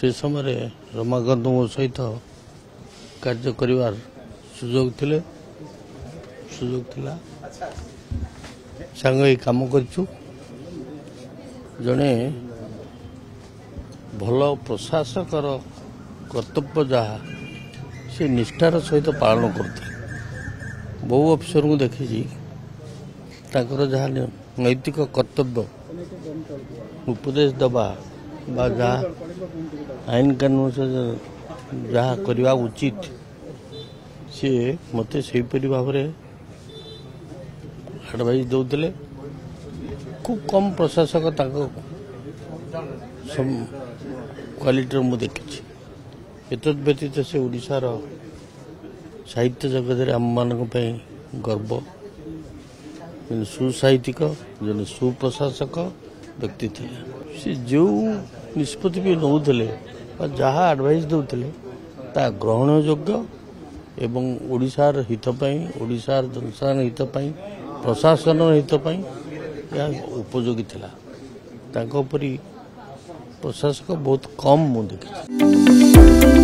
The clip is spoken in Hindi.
से समय रमाकांत मो सहित कार्य करिवार सुजोग थिला सांग काम करछु जने भल प्रशासकर कर्तव्य जहाँ से निष्ठार सहित पालन करते बहु अफिसर को देखी ताकर जहाँ नैतिक कर्तव्य उपदेश दबा बा जहाँ आईन कानून से जहाँ करवा उचित सी मत से भाव एडवाइस दौले खूब कम प्रशासक क्वालिटी मुझे देखी एत व्यतीत से ओडिशार साहित्य जगत आम मान गर्व सुसाहित्यिक जन सुप्रशासक व्यक्ति थे से जो निष्पत्ति भी नौले जहाँ एडवाइस दौले ता ग्रहण योग्य एवं ओडिशार हितपाई ओडिशार जनसाधारण हितपाई प्रशासन हितपाई यह उपयोगी थिला ताको परी प्रशासक बहुत कम मुझे देखी।